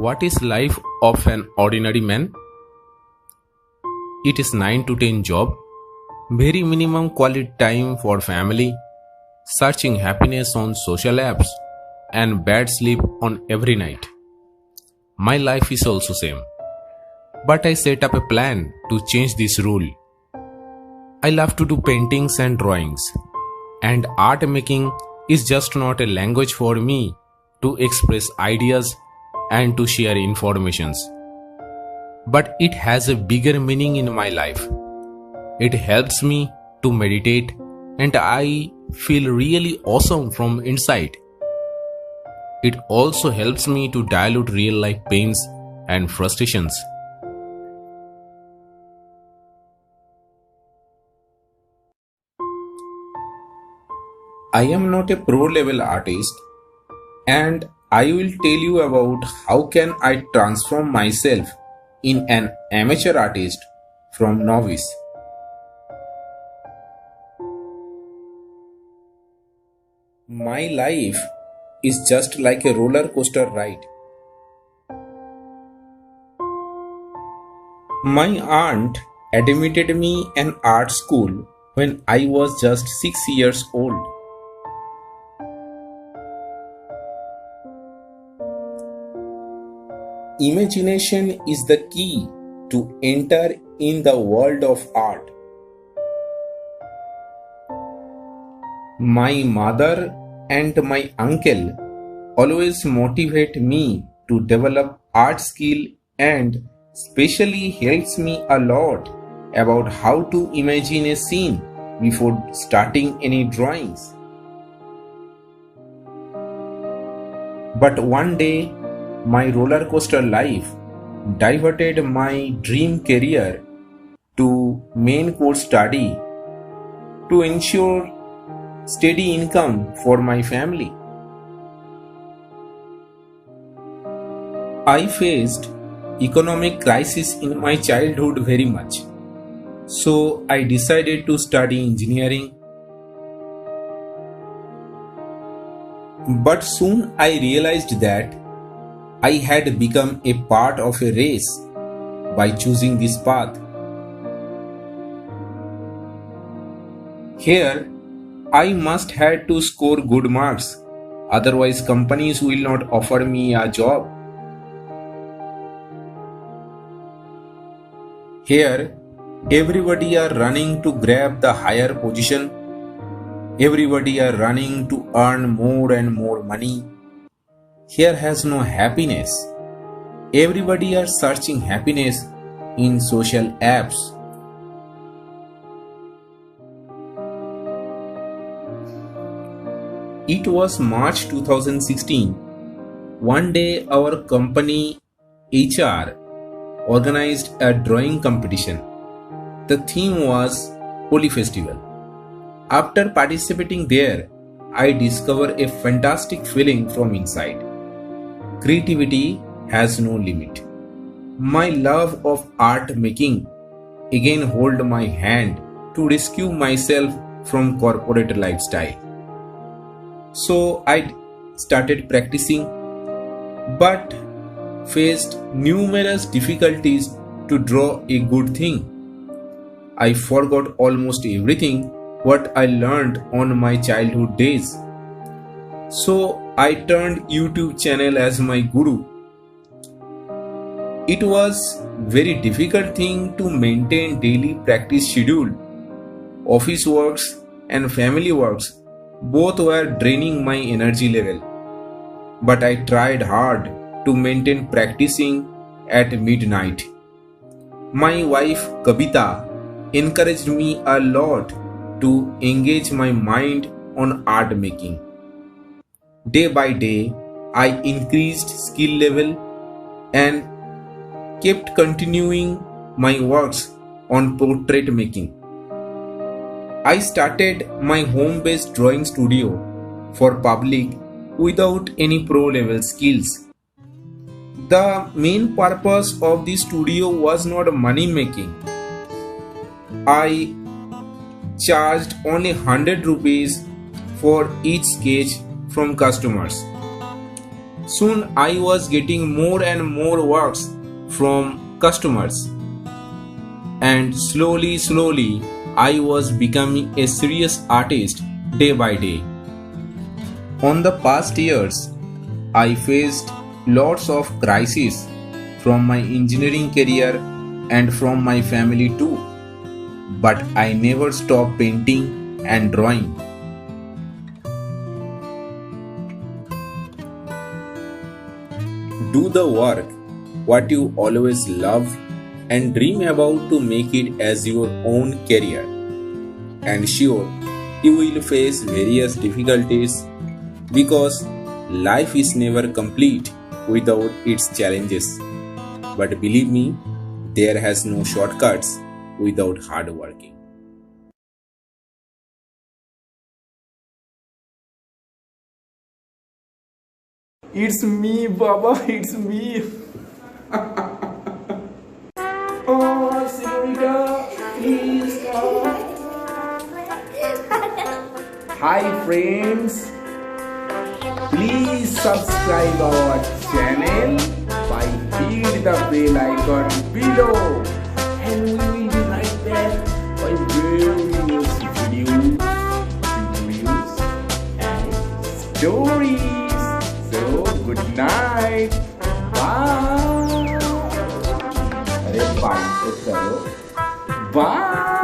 What is life of an ordinary man? It is 9 to 10 job, very minimum quality time for family, searching happiness on social apps, and bad sleep on every night. My life is also same. But I set up a plan to change this rule. I love to do paintings and drawings, and art making is just not a language for me to express ideas and to share informations. But it has a bigger meaning in my life. It helps me to meditate and I feel really awesome from inside. It also helps me to dilute real life pains and frustrations. I am not a pro level artist, and I will tell you about how can I transform myself in an amateur artist from novice. My life is just like a roller coaster ride. My aunt admitted me an art school when I was just 6 years old. Imagination is the key to enter in the world of art. My mother and my uncle always motivate me to develop art skill and especially helps me a lot about how to imagine a scene before starting any drawings. But one day my roller coaster life diverted my dream career to main course study to ensure steady income for my family. I faced economic crisis in my childhood very much. So I decided to study engineering. But soon I realized that I had become a part of a race by choosing this path. Here, I must have to score good marks, otherwise companies will not offer me a job. Here, everybody are running to grab the higher position. Everybody are running to earn more and more money. Here has no happiness. Everybody are searching happiness in social apps. It was March 2016. One day our company HR organized a drawing competition. The theme was Holi Festival. After participating there, I discovered a fantastic feeling from inside. Creativity has no limit. My love of art making again hold my hand to rescue myself from corporate lifestyle. So I started practicing but faced numerous difficulties to draw a good thing. I forgot almost everything what I learned on my childhood days. So I turned YouTube channel as my guru. It was very difficult thing to maintain daily practice schedule. Office works and family works both were draining my energy level. But I tried hard to maintain practicing at midnight. My wife Kabita encouraged me a lot to engage my mind on art making. Day by day, I increased skill level and kept continuing my works on portrait making. I started my home-based drawing studio for public without any pro-level skills. The main purpose of the studio was not money making. I charged only 100 rupees for each sketch from customers. Soon I was getting more and more works from customers, and slowly I was becoming a serious artist day by day. On the past years, I faced lots of crises from my engineering career and from my family too. But I never stopped painting and drawing. Do the work what you always love and dream about to make it as your own career. And sure, you will face various difficulties because life is never complete without its challenges. But believe me, there has no shortcuts without hard working. It's me, Baba, it's me. Oh, Senorita, please come. Hi, friends. Please subscribe our channel by hitting the bell icon below, and we will be right back by various videos, tutorials, and stories. So good night. Bye. अरे bye करो. Bye.